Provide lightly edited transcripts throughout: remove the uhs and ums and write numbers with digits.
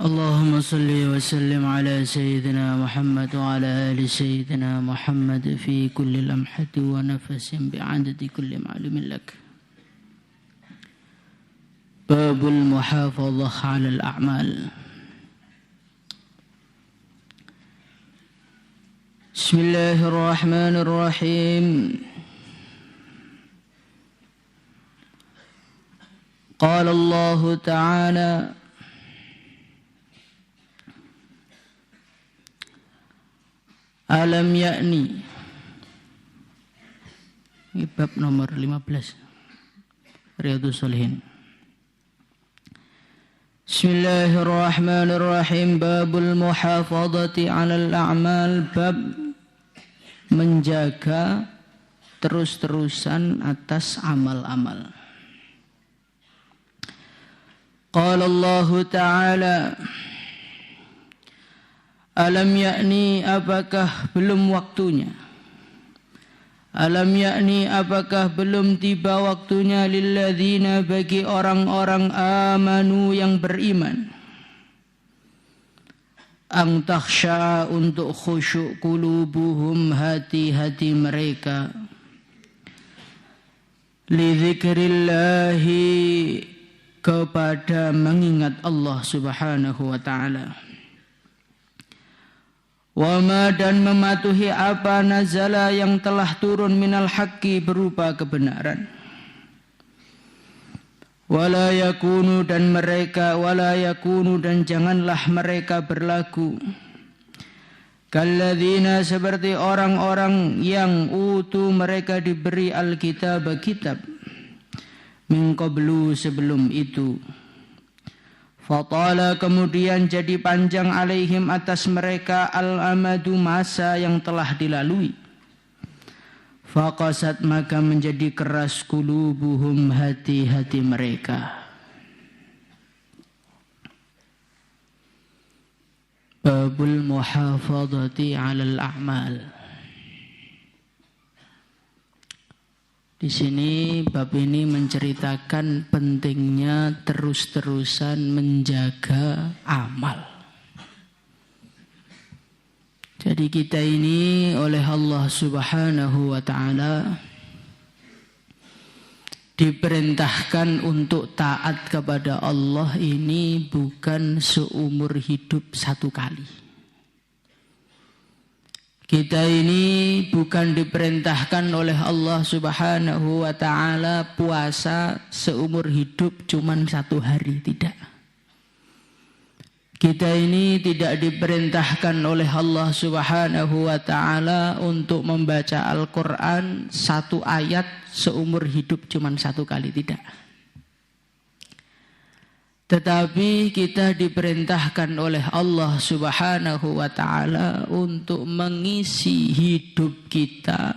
اللهم صل وسلم على سيدنا محمد وعلى آل سيدنا محمد في كل لمحة ونفس بعدد كل معلوم لك. باب المحافظة على الأعمال. بسم الله الرحمن الرحيم. قال الله تعالى: Alam yakni. Ini bab nomor 15 Riyadhus Shalihin. Bismillahirrahmanirrahim. Babul muhafadhati 'alal a'mal. Bab menjaga terus-terusan atas amal-amal. Qala Allah Ta'ala: Alam yakni, apakah belum waktunya? Alam yakni, apakah belum tiba waktunya? Lilladzina, bagi orang-orang amanu yang beriman. Ang takhsha, untuk khusyuk qulubuhum, hati-hati mereka. Li dzikrillahi, kepada mengingat Allah Subhanahu wa ta'ala. Wama, dan mematuhi apa nazala, yang telah turun minal haqqi, berupa kebenaran. Wala yakunu, dan janganlah mereka berlaku kalladzina, seperti orang-orang yang utu, mereka diberi alkitab, kitab, min qablu, sebelum itu. Fatala, kemudian jadi panjang, alaihim, atas mereka, al-amadu, masa yang telah dilalui. Faqasat, maka menjadi keras, qulubuhum, hati-hati mereka. Babul muhafadhati 'alal a'mal. Di sini bab ini menceritakan pentingnya terus-terusan menjaga amal. Jadi kita ini oleh Allah Subhanahu wa ta'ala diperintahkan untuk taat kepada Allah ini bukan seumur hidup satu kali. Kita ini bukan diperintahkan oleh Allah Subhanahu wa ta'ala puasa seumur hidup cuman 1 hari, tidak. Kita ini tidak diperintahkan oleh Allah Subhanahu wa ta'ala untuk membaca Al-Quran 1 ayat seumur hidup cuman 1 kali, tidak. Tetapi kita diperintahkan oleh Allah Subhanahu wa ta'ala untuk mengisi hidup kita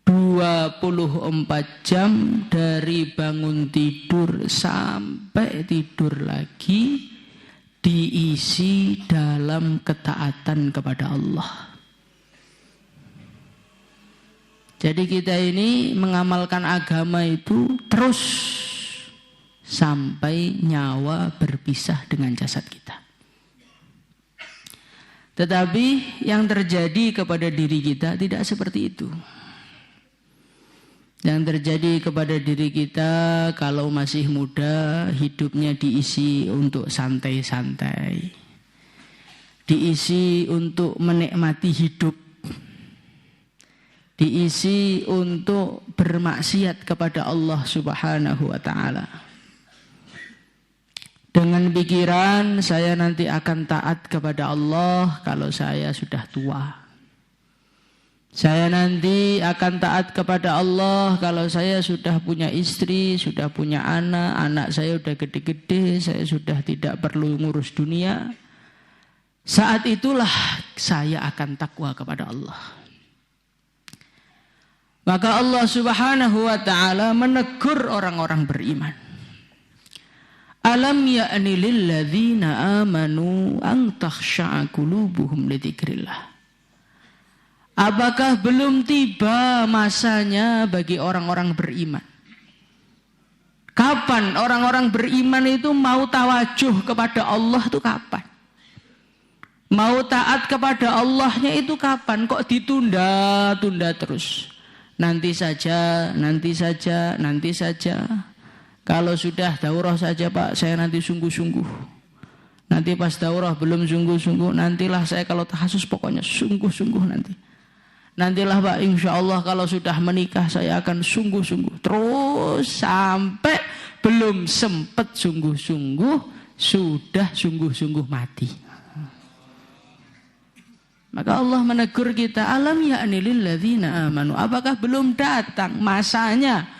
24 jam dari bangun tidur sampai tidur lagi, diisi dalam ketaatan kepada Allah. Jadi kita ini mengamalkan agama itu terus sampai nyawa berpisah dengan jasad kita. Tetapi yang terjadi kepada diri kita tidak seperti itu. Yang terjadi kepada diri kita kalau masih muda, hidupnya diisi untuk santai-santai, diisi untuk menikmati hidup, diisi untuk bermaksiat kepada Allah Subhanahu wa ta'ala. Dengan pikiran saya nanti akan taat kepada Allah kalau saya sudah tua. Saya nanti akan taat kepada Allah kalau saya sudah punya istri, sudah punya anak saya sudah gede-gede, saya sudah tidak perlu ngurus dunia. Saat itulah saya akan takwa kepada Allah. Maka Allah Subhanahu wa ta'ala menegur orang-orang beriman. Alam ya'ni lilladzina amanu an takhsha'a qulubuhum li dzikrillah. Apakah belum tiba masanya bagi orang-orang beriman? Kapan orang-orang beriman itu mau tawajuh kepada Allah itu kapan? Mau taat kepada Allahnya itu kapan? Kok ditunda-tunda terus? Nanti saja, nanti saja, nanti saja. Kalau sudah daurah saja Pak, saya nanti sungguh-sungguh. Nanti pas daurah belum sungguh-sungguh, nantilah saya kalau tahasus pokoknya sungguh-sungguh nanti. Nantilah Pak, insya Allah kalau sudah menikah saya akan sungguh-sungguh. Terus sampai belum sempat sungguh-sungguh, sudah sungguh-sungguh mati. Maka Allah menegur kita, alam ya'ni lilladzina amanu. Apakah belum datang masanya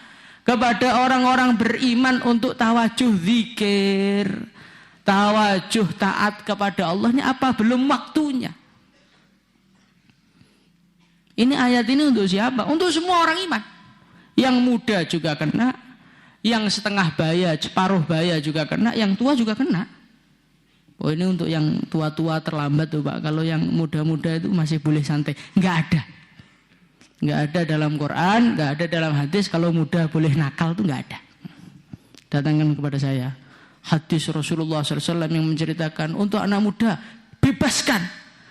kepada orang-orang beriman untuk tawajuh zikir, tawajuh taat kepada Allahnya, apa belum waktunya? Ini ayat ini untuk siapa? Untuk semua orang iman. Yang muda juga kena, yang setengah baya, separuh baya juga kena, yang tua juga kena. Oh ini untuk yang tua-tua terlambat tuh Pak. Kalau yang muda-muda itu masih boleh santai. Enggak ada. Enggak ada dalam Quran, enggak ada dalam hadis kalau muda boleh nakal tuh enggak ada. Datangkan kepada saya hadis Rasulullah SAW yang menceritakan untuk anak muda, bebaskan,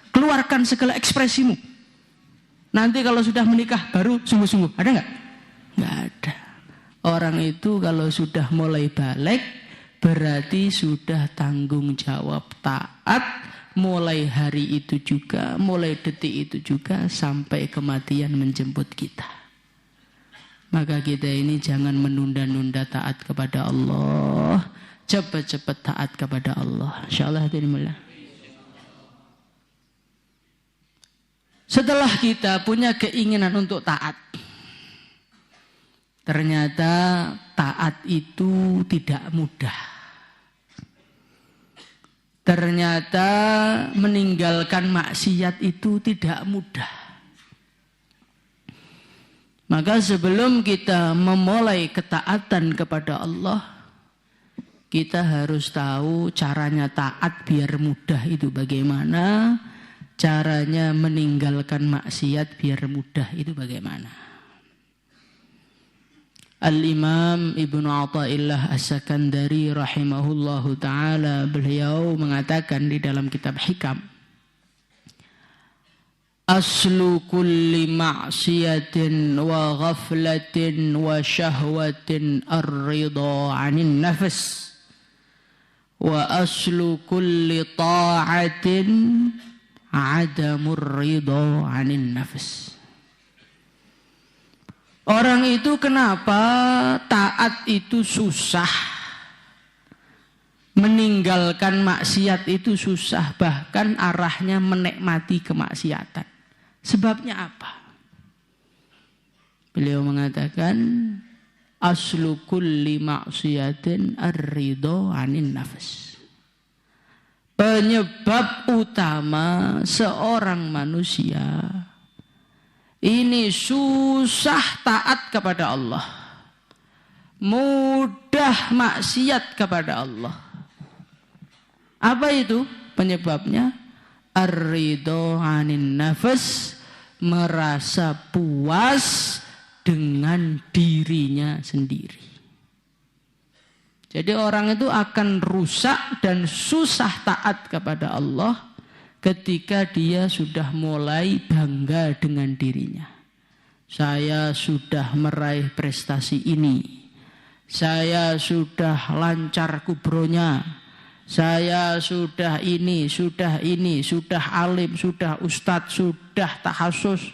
keluarkan segala ekspresimu. Nanti kalau sudah menikah baru sungguh-sungguh. Ada enggak? Enggak ada. Orang itu kalau sudah mulai balik berarti sudah tanggung jawab taat mulai hari itu juga, mulai detik itu juga sampai kematian menjemput kita. Maka kita ini jangan menunda-nunda taat kepada Allah, cepat-cepat taat kepada Allah. Insyaallah hadirin mulya. Setelah kita punya keinginan untuk taat, ternyata taat itu tidak mudah. Ternyata meninggalkan maksiat itu tidak mudah. Maka sebelum kita memulai ketaatan kepada Allah, kita harus tahu caranya taat biar mudah itu bagaimana. Caranya meninggalkan maksiat biar mudah itu bagaimana. Al-Imam Ibnu Athaillah As-Sakandari rahimahullahu ta'ala, beliau mengatakan di dalam kitab Hikam, aslu kulli ma'siyatin wa ghaflatin wa syahwatin ar-ridha 'anil nafs wa aslu kulli ta'atin 'adamur ridha 'anil nafs. Orang itu kenapa taat itu susah, meninggalkan maksiat itu susah, bahkan arahnya menikmati kemaksiatan. Sebabnya apa? Beliau mengatakan aslu kulli maksiatin ar-ridha 'anil nafs. Penyebab utama seorang manusia ini susah taat kepada Allah, mudah maksiat kepada Allah. Apa itu penyebabnya? Ar-ridha 'anin nafs, merasa puas dengan dirinya sendiri. Jadi orang itu akan rusak dan susah taat kepada Allah ketika dia sudah mulai bangga dengan dirinya. Saya sudah meraih prestasi ini. Saya sudah lancar kubronya. Saya sudah ini, sudah alim, sudah ustadz, sudah tahasus.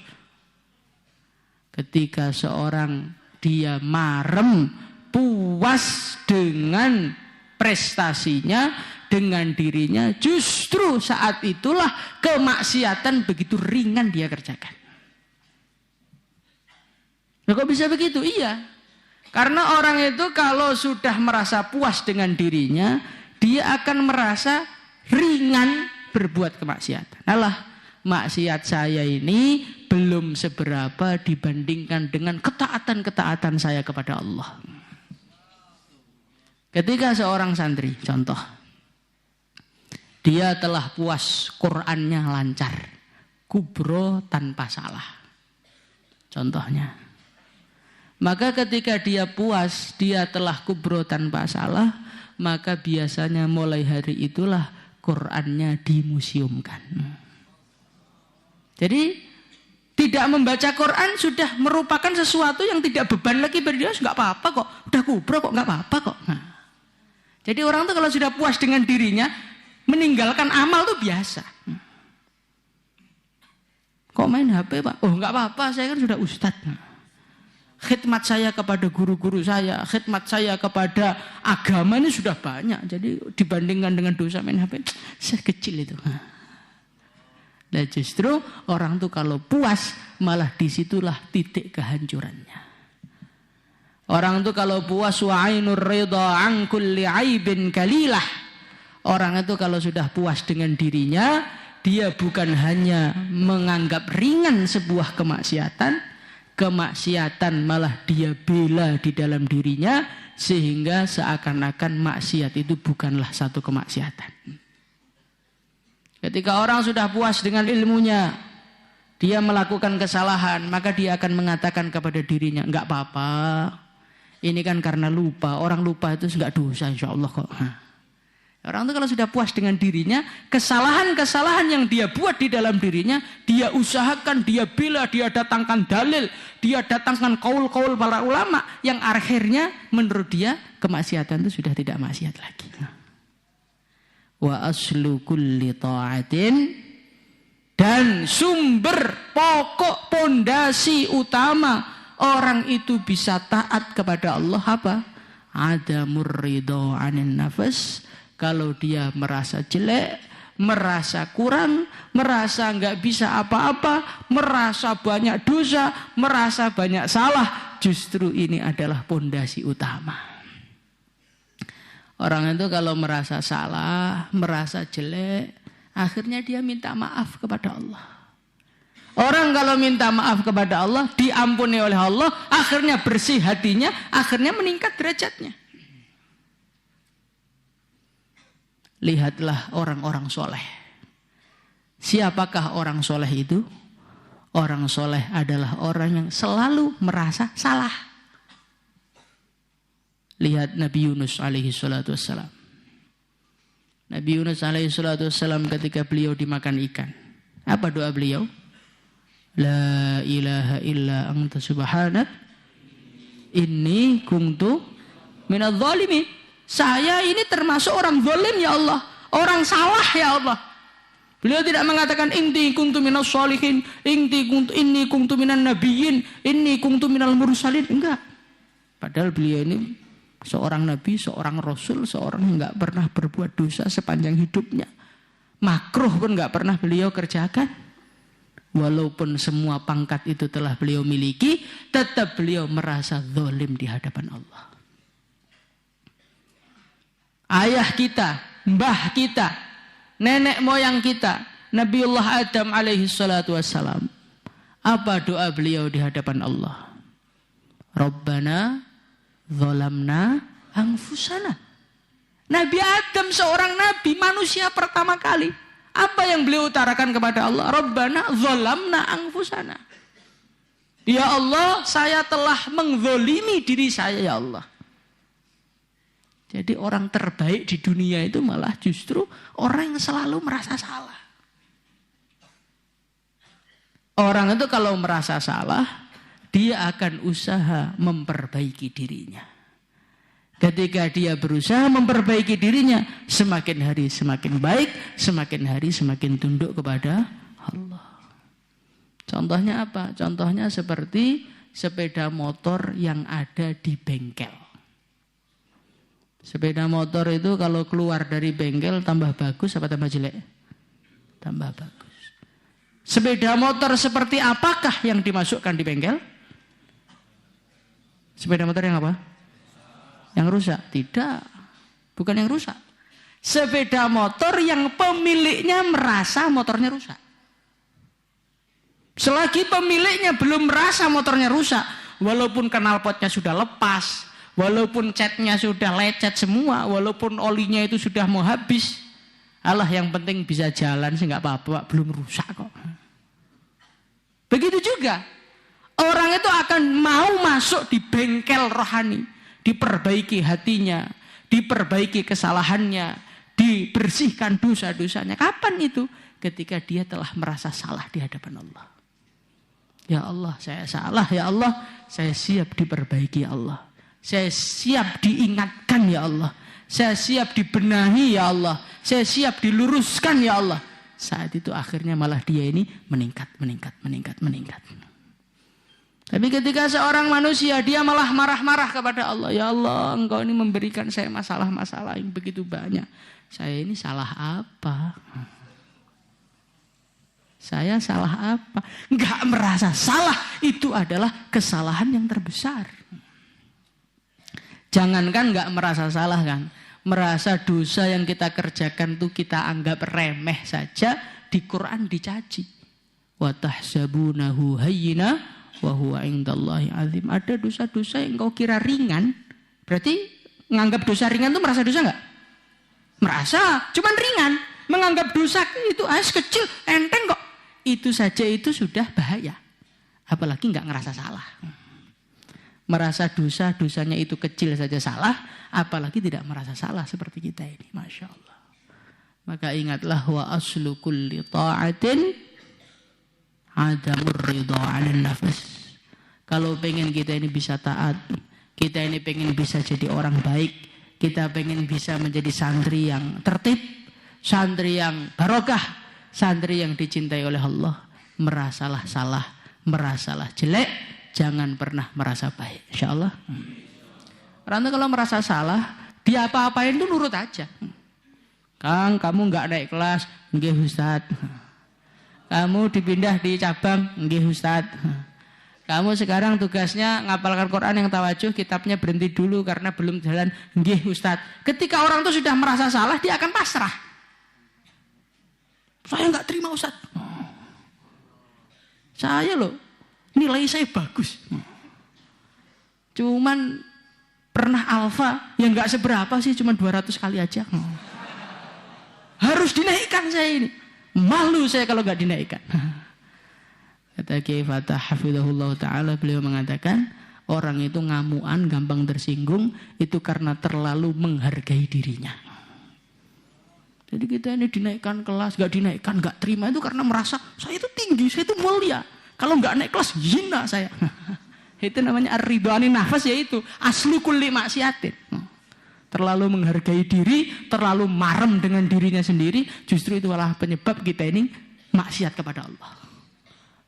Ketika seorang dia marem, puas dengan prestasinya, dengan dirinya, justru saat itulah kemaksiatan begitu ringan dia kerjakan. Nah, kok bisa begitu? Iya. Karena orang itu kalau sudah merasa puas dengan dirinya, dia akan merasa ringan berbuat kemaksiatan. Alah, maksiat saya ini belum seberapa dibandingkan dengan ketaatan-ketaatan saya kepada Allah. Ketika seorang santri, contoh, dia telah puas, Qur'annya lancar, kubro tanpa salah. Contohnya, Maka ketika dia puas, dia telah kubro tanpa salah, maka biasanya mulai hari itulah Qur'annya dimuseumkan. Jadi tidak membaca Quran sudah merupakan sesuatu yang tidak beban lagi bagi dia. Nggak apa-apa kok, udah kubro kok, nggak apa-apa kok. Nah, jadi orang tuh kalau sudah puas dengan dirinya, meninggalkan amal tuh biasa. Kok main HP Pak? Oh nggak apa-apa, saya kan sudah ustadz. Khidmat saya kepada guru-guru saya, khidmat saya kepada agama ini sudah banyak. Jadi dibandingkan dengan dosa main HP, saya kecil itu. Nah justru orang tuh kalau puas, malah disitulah titik kehancurannya. Orang tuh kalau puas, wa ainur ridha an kulli aibin kalilah. Orang itu kalau sudah puas dengan dirinya, dia bukan hanya menganggap ringan sebuah kemaksiatan malah dia bela di dalam dirinya, sehingga seakan-akan maksiat itu bukanlah satu kemaksiatan. Ketika orang sudah puas dengan ilmunya, dia melakukan kesalahan, maka dia akan mengatakan kepada dirinya, enggak apa-apa, ini kan karena lupa. Orang lupa itu enggak dosa insya Allah kok. Orang itu kalau sudah puas dengan dirinya, kesalahan-kesalahan yang dia buat di dalam dirinya, dia usahakan, dia bela, dia datangkan dalil, dia datangkan kaul-kaul para ulama, yang akhirnya menurut dia kemaksiatan itu sudah tidak maksiat lagi. Wa aslu kulli ta'atin, dan sumber pokok pondasi utama orang itu bisa taat kepada Allah apa? Adamur ridho anin nafas. Kalau dia merasa jelek, merasa kurang, merasa enggak bisa apa-apa, merasa banyak dosa, merasa banyak salah, justru ini adalah pondasi utama. Orang itu kalau merasa salah, merasa jelek, akhirnya dia minta maaf kepada Allah. Orang kalau minta maaf kepada Allah, diampuni oleh Allah, akhirnya bersih hatinya, akhirnya meningkat derajatnya. Lihatlah orang-orang soleh. Siapakah orang soleh itu? Orang soleh adalah orang yang selalu merasa salah. Lihat Nabi Yunus alaihi salatu wassalam. Nabi Yunus alaihi salatu wassalam ketika beliau dimakan ikan, apa doa beliau? La ilaha illa anta subhanak inni kuntu minadz zalimin. Saya ini termasuk orang zalim ya Allah, orang salah ya Allah. Beliau tidak mengatakan inni kuntu minas sholihin, inni kuntu minan nabiyyin, inni kuntu minal mursalin, enggak. Padahal beliau ini seorang nabi, seorang rasul, seorang yang enggak pernah berbuat dosa sepanjang hidupnya. Makruh pun enggak pernah beliau kerjakan. Walaupun semua pangkat itu telah beliau miliki, tetap beliau merasa zalim di hadapan Allah. Ayah kita, mbah kita, nenek moyang kita, Nabiullah Adam alaihi salatu wassalam, apa doa beliau di hadapan Allah? Rabbana zalamna anfusana. Nabi Adam seorang nabi, manusia pertama kali. Apa yang beliau utarakan kepada Allah? Rabbana zalamna anfusana. Ya Allah, saya telah menzalimi diri saya ya Allah. Jadi orang terbaik di dunia itu malah justru orang yang selalu merasa salah. Orang itu kalau merasa salah, dia akan usaha memperbaiki dirinya. Ketika dia berusaha memperbaiki dirinya, semakin hari semakin baik, semakin hari semakin tunduk kepada Allah. Contohnya apa? Contohnya seperti sepeda motor yang ada di bengkel. Sepeda motor itu kalau keluar dari bengkel tambah bagus apa tambah jelek? Tambah bagus. Sepeda motor seperti apakah yang dimasukkan di bengkel? Sepeda motor yang apa? Yang rusak? Tidak. Bukan yang rusak. Sepeda motor yang pemiliknya merasa motornya rusak. Selagi pemiliknya belum merasa motornya rusak, walaupun knalpotnya sudah lepas, walaupun catnya sudah lecet semua, walaupun olinya itu sudah mau habis, Allah yang penting bisa jalan sih nggak apa-apa, belum rusak kok. Begitu juga Orang itu akan mau masuk di bengkel rohani, diperbaiki hatinya, diperbaiki kesalahannya, dibersihkan dosa-dosanya. Kapan itu? Ketika dia telah merasa salah di hadapan Allah. Ya Allah, saya salah. Ya Allah, saya siap diperbaiki ya Allah. Saya siap diingatkan ya Allah. Saya siap dibenahi ya Allah. Saya siap diluruskan ya Allah. Saat itu akhirnya malah dia ini meningkat. Tapi ketika seorang manusia dia malah marah-marah kepada Allah. Ya Allah, engkau ini memberikan saya masalah-masalah yang begitu banyak. Saya ini salah apa? Saya salah apa? Enggak merasa salah. Itu adalah kesalahan yang terbesar. Jangankan enggak merasa salah kan. Merasa dosa yang kita kerjakan itu kita anggap remeh saja. Di Quran dicaci. Wa tahsabunahu hayyina wa huwa indallahi azim. Ada dosa-dosa yang kau kira ringan. Berarti menganggap dosa ringan itu merasa dosa enggak? Merasa, cuman ringan. Menganggap dosa itu kecil, enteng kok. Itu saja itu sudah bahaya. Apalagi enggak ngerasa salah. Merasa dosanya itu kecil saja salah, apalagi tidak merasa salah seperti kita ini. Masya Allah. Maka ingatlah wa aslu kulli ta'atin adamur ridha 'alan nafs. Kalau pengen kita ini bisa taat, kita ini pengen bisa jadi orang baik, kita pengen bisa menjadi santri yang tertib, santri yang barokah, santri yang dicintai oleh Allah, merasalah salah, merasalah jelek, jangan pernah merasa baik. InsyaAllah. Karena kalau merasa salah, dia apa-apain itu nurut aja. Kang, kamu enggak naik kelas, nggih Ustaz. Kamu dipindah di cabang, nggih Ustaz. Kamu sekarang tugasnya ngapalkan Quran yang tawajuh, kitabnya berhenti dulu karena belum jalan, nggih Ustaz. Ketika orang itu sudah merasa salah, dia akan pasrah. Saya enggak terima Ustaz. Saya loh, nilai saya bagus. Cuman pernah alfa yang enggak seberapa sih, cuma 200 kali aja. Harus dinaikkan saya ini. Malu saya kalau enggak dinaikkan. Kata Kiai Fatah hafizahullah ta'ala, beliau mengatakan orang itu ngamuan, gampang tersinggung, itu karena terlalu menghargai dirinya. Jadi kita ini dinaikkan kelas, enggak dinaikkan, enggak terima, itu karena merasa saya itu tinggi, saya itu mulia. Kalau enggak naik kelas, hina saya. Itu namanya ar-ridhani nafas, yaitu aslu kulli maksiatin. Terlalu menghargai diri, terlalu marem dengan dirinya sendiri, justru itu adalah penyebab kita ini maksiat kepada Allah.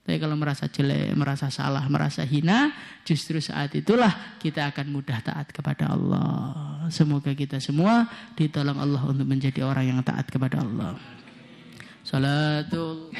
Tapi kalau merasa jelek, merasa salah, merasa hina, justru saat itulah kita akan mudah taat kepada Allah. Semoga kita semua ditolong Allah untuk menjadi orang yang taat kepada Allah. Salatul